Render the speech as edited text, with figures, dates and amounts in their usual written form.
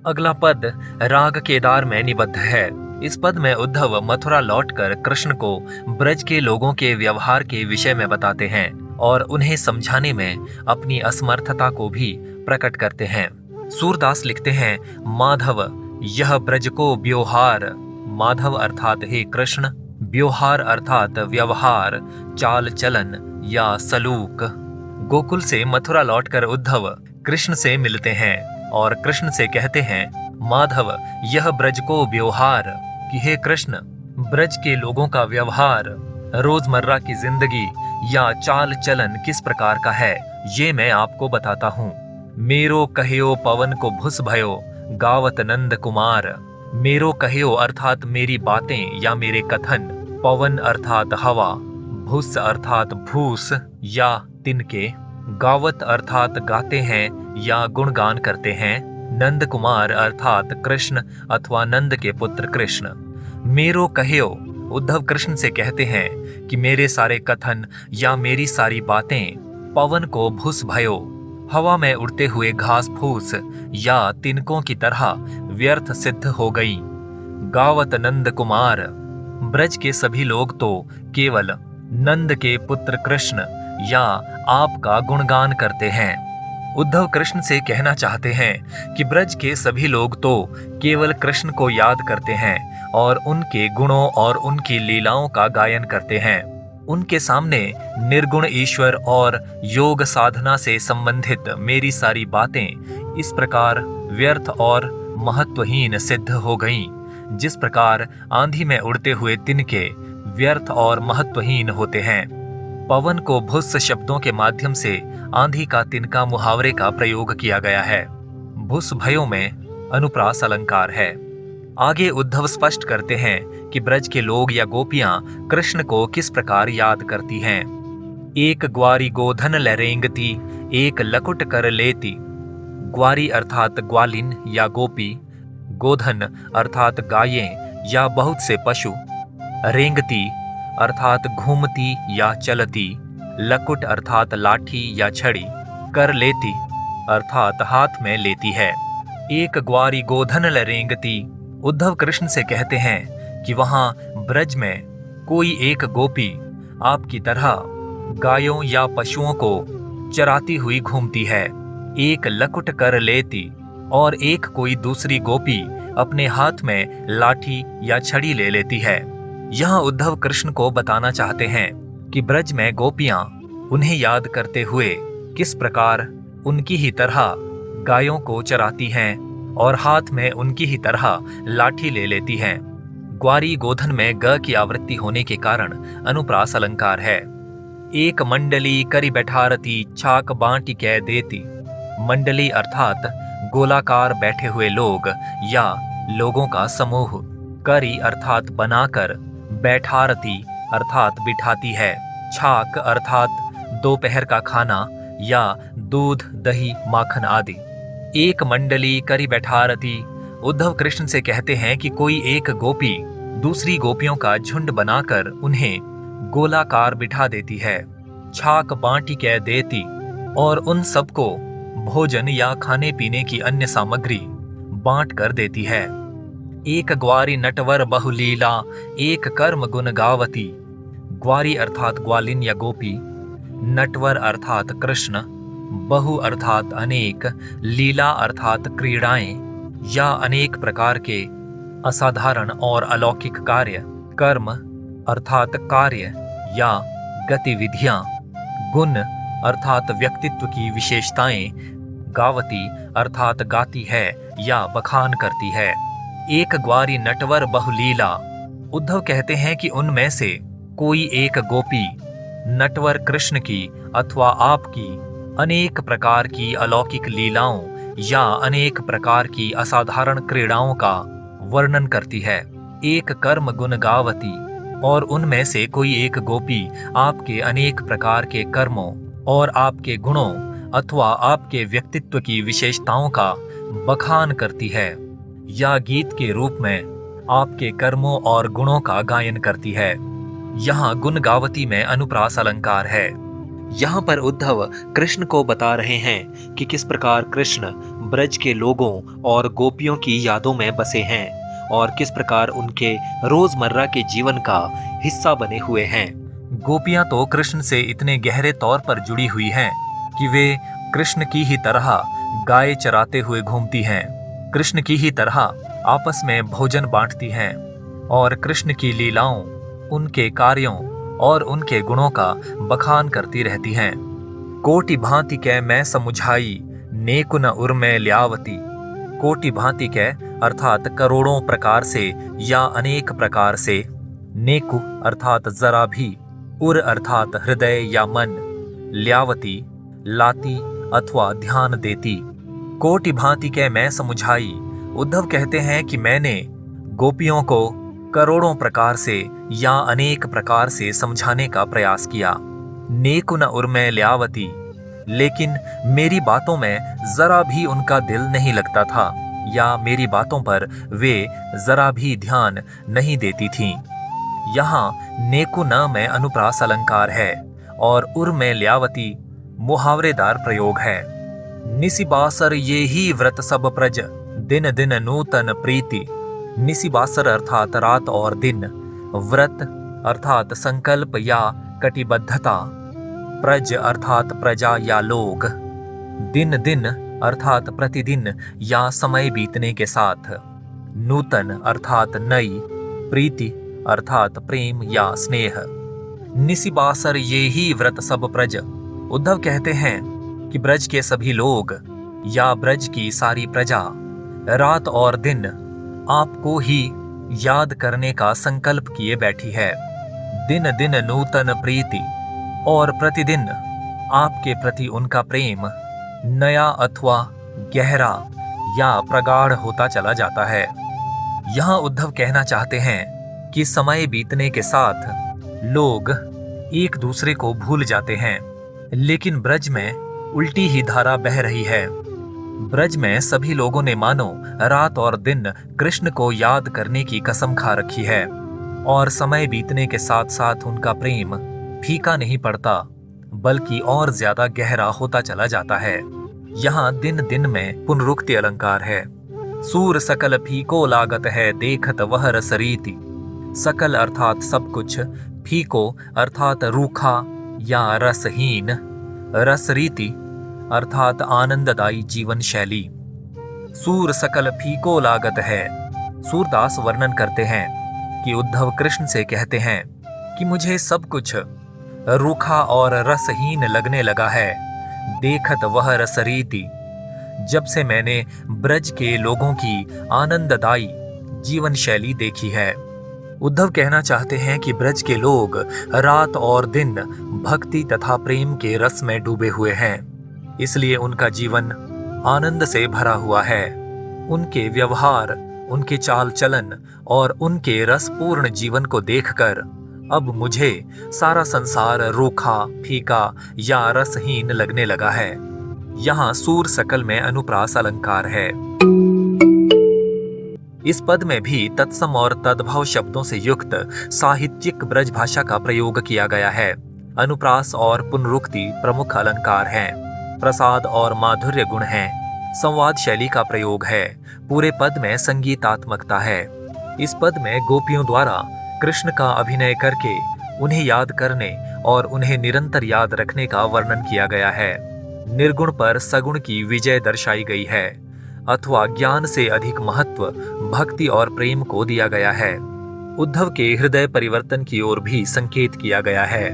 अगला पद राग केदार में निबद्ध है। इस पद में उद्धव मथुरा लौटकर कृष्ण को ब्रज के लोगों के व्यवहार के विषय में बताते हैं और उन्हें समझाने में अपनी असमर्थता को भी प्रकट करते हैं। सूरदास लिखते हैं, माधव यह ब्रज को व्यवहार। माधव अर्थात हे कृष्ण, व्यवहार अर्थात व्यवहार, चाल चलन या सलूक। गोकुल से मथुरा लौटकर उद्धव कृष्ण से मिलते हैं और कृष्ण से कहते हैं, माधव यह ब्रज को व्यवहार, कि हे कृष्ण, ब्रज के लोगों का व्यवहार, रोजमर्रा की जिंदगी या चाल चलन किस प्रकार का है, ये मैं आपको बताता हूँ। मेरो कह्यो पवन को भुस भयो, गावत नंद कुमार। मेरो कह्यो अर्थात मेरी बातें या मेरे कथन, पवन अर्थात हवा, भुस अर्थात भूस या तिनके, गावत अर्थात गाते हैं या गुणगान करते हैं, नंद कुमार अर्थात कृष्ण अथवा नंद के पुत्र कृष्ण। मेरो कह्यो, उद्धव कृष्ण से कहते हैं कि मेरे सारे कथन या मेरी सारी बातें पवन को भुस भयो, हवा में उड़ते हुए घास फूस या तिनकों की तरह व्यर्थ सिद्ध हो गई। गावत नंद कुमार, ब्रज के सभी लोग तो केवल नंद के पुत्र कृष्ण या आपका गुणगान करते हैं। उद्धव कृष्ण से कहना चाहते हैं कि ब्रज के सभी लोग तो केवल कृष्ण को याद करते हैं और उनके गुणों और उनकी लीलाओं का गायन करते हैं। उनके सामने निर्गुण ईश्वर और योग साधना से संबंधित मेरी सारी बातें इस प्रकार व्यर्थ और महत्वहीन सिद्ध हो गईं, जिस प्रकार आंधी में उड़ते हुए तिनके व्यर्थ और महत्वहीन होते हैं। पवन को भुस शब्दों के माध्यम से आंधी का तिनका मुहावरे का प्रयोग किया गया है। भुस भयो में अनुप्रास अलंकार है। आगे उद्धव स्पष्ट करते हैं कि ब्रज के लोग या गोपियां कृष्ण को किस प्रकार याद करती हैं। एक ग्वारी गोधन लरेंगती, एक लकुट कर लेती। ग्वारी अर्थात ग्वालिन या गोपी, गोधन अर्थात गायें या बहुत से पशु, रेंगती अर्थात घूमती या चलती, लकुट अर्थात लाठी या छड़ी, कर लेती अर्थात हाथ में लेती है। एक ग्वारी गोधन लरेंगती, उद्धव कृष्ण से कहते हैं कि वहां ब्रज में कोई एक गोपी आपकी तरह गायों या पशुओं को चराती हुई घूमती है। एक लकुट कर लेती, और एक कोई दूसरी गोपी अपने हाथ में लाठी या छड़ी ले लेती है। यहाँ उद्धव कृष्ण को बताना चाहते हैं कि ब्रज में गोपियां उन्हें याद करते हुए किस प्रकार उनकी ही तरह गायों को चराती हैं और हाथ में उनकी ही तरह लाठी ले लेती हैं। ग्वारी गोधन में ग की आवृत्ति होने के कारण अनुप्रास अलंकार है। एक मंडली करी बैठारती, छाक बांटी कह देती। मंडली अर्थात गोलाकार बैठे हुए लोग या लोगों का समूह। करी अर्थात बनाकर, बैठारती अर्थात बिठाती है। छाक अर्थात दोपहर का खाना या दूध दही माखन आदि। एक मंडली करी बैठारती, उद्धव कृष्ण से कहते हैं कि कोई एक गोपी दूसरी गोपियों का झुंड बनाकर उन्हें गोलाकार बिठा देती है। छाक बांटी कह देती, और उन सबको भोजन या खाने पीने की अन्य सामग्री बांट कर देती है। एक ग्वारी नटवर बहुलीला, एक कर्म गुण गावती। ग्वारी अर्थात ग्वालिन या गोपी, नटवर अर्थात कृष्ण, बहु अर्थात अनेक, लीला अर्थात क्रीड़ाएं या अनेक प्रकार के असाधारण और अलौकिक कार्य, कर्म अर्थात कार्य या गतिविधियां, गुण अर्थात व्यक्तित्व की विशेषताएं, गावती अर्थात गाती है या बखान करती है। एक ग्वारी नटवर बहुलीला, उद्धव कहते हैं कि उनमें से कोई एक गोपी नटवर कृष्ण की अथवा आपकी अनेक प्रकार की अलौकिक लीलाओं या अनेक प्रकार की असाधारण क्रीड़ाओं का वर्णन करती है। एक कर्म गुण गावती, और उनमें से कोई एक गोपी आपके अनेक प्रकार के कर्मों और आपके गुणों अथवा आपके व्यक्तित्व की विशेषताओं का बखान करती है या गीत के रूप में आपके कर्मों और गुणों का गायन करती है। यहाँ गुण गावती में अनुप्रास अलंकार है। यहाँ पर उद्धव कृष्ण को बता रहे हैं कि किस प्रकार कृष्ण ब्रज के लोगों और गोपियों की यादों में बसे हैं और किस प्रकार उनके रोजमर्रा के जीवन का हिस्सा बने हुए हैं। गोपियां तो कृष्ण से इतने गहरे तौर पर जुड़ी हुई हैं कि वे कृष्ण की ही तरह गाय चराते हुए घूमती हैं, कृष्ण की ही तरह आपस में भोजन बांटती हैं और कृष्ण की लीलाओं, उनके कार्यों और उनके गुणों का बखान करती रहती हैं। कोटि भांति कै मैं समुझाई, नेकु न उर में ल्यावती। कोटि भांति कै अर्थात करोड़ों प्रकार से या अनेक प्रकार से, नेकु अर्थात जरा भी, उर अर्थात हृदय या मन, ल्यावती लाती अथवा ध्यान देती। कोटि भांति कै मैं समुझाई, उद्धव कहते हैं कि मैंने गोपियों को करोड़ों प्रकार से या अनेक प्रकार से समझाने का प्रयास किया। नेकु न उर में ल्यावती, लेकिन मेरी बातों में जरा भी उनका दिल नहीं लगता था या मेरी बातों पर वे जरा भी ध्यान नहीं देती थीं। यहाँ नेकु न में अनुप्रास अलंकार है और उर में ल्यावती मुहावरेदार प्रयोग है। निसिबासर ये ही व्रत सब प्रज, दिन दिन नूतन प्रीति। निसिबासर अर्थात रात और दिन, व्रत अर्थात संकल्प या कटिबद्धता, प्रज अर्थात प्रजा या लोग, दिन दिन अर्थात प्रतिदिन या समय बीतने के साथ, नूतन अर्थात नई, प्रीति अर्थात प्रेम या स्नेह। निसिबासर ये ही व्रत सब प्रज, उद्धव कहते हैं कि ब्रज के सभी लोग या ब्रज की सारी प्रजा रात और दिन आपको ही याद करने का संकल्प किए बैठी है। दिन दिन नूतन प्रीति, और प्रतिदिन आपके प्रति उनका प्रेम नया अथवा गहरा या प्रगाढ़ होता चला जाता है। यहाँ उद्धव कहना चाहते हैं कि समय बीतने के साथ लोग एक दूसरे को भूल जाते हैं, लेकिन ब्रज में उल्टी ही धारा बह रही है। ब्रज में सभी लोगों ने मानो रात और दिन कृष्ण को याद करने की कसम खा रखी है और समय बीतने के साथ साथ उनका प्रेम फीका नहीं पड़ता बल्कि और ज्यादा गहरा होता चला जाता है। यहाँ दिन दिन में पुनरुक्ति अलंकार है। सूर सकल फीको लागत है, देखत वह रसरीति। सकल अर्थात सब कुछ, फीको अर्थात रूखा या रसहीन, रसरीति अर्थात आनंददायी जीवन शैली। सूर सकल फीको लागत है। सूरदास वर्णन करते हैं कि उद्धव कृष्ण से कहते हैं कि मुझे सब कुछ रूखा और रसहीन लगने लगा है। देखत वह रसरीति, जब से मैंने ब्रज के लोगों की आनंददायी जीवन शैली देखी है। उद्धव कहना चाहते हैं कि ब्रज के लोग रात और दिन भक्ति तथा प्रेम के रस में डूबे हुए हैं, इसलिए उनका जीवन आनंद से भरा हुआ है। उनके व्यवहार, उनके चाल चलन और उनके रसपूर्ण जीवन को देखकर अब मुझे सारा संसार रूखा, फीका या रसहीन लगने लगा है। यहाँ सूर सकल में अनुप्रास अलंकार है। इस पद में भी तत्सम और तद्भव शब्दों से युक्त साहित्यिक ब्रज भाषा का प्रयोग किया गया है। अनुप्रास और पुनरुक्ति प्रमुख अलंकार हैं। प्रसाद और माधुर्य गुण हैं। संवाद शैली का प्रयोग है। पूरे पद में संगीतात्मकता है। इस पद में गोपियों द्वारा कृष्ण का अभिनय करके उन्हें याद करने और उन्हें निरंतर याद रखने का वर्णन किया गया है। निर्गुण पर सगुण की विजय दर्शाई गई है, अथवा ज्ञान से अधिक महत्व भक्ति और प्रेम को दिया गया है। उद्धव के हृदय परिवर्तन की ओर भी संकेत किया गया है।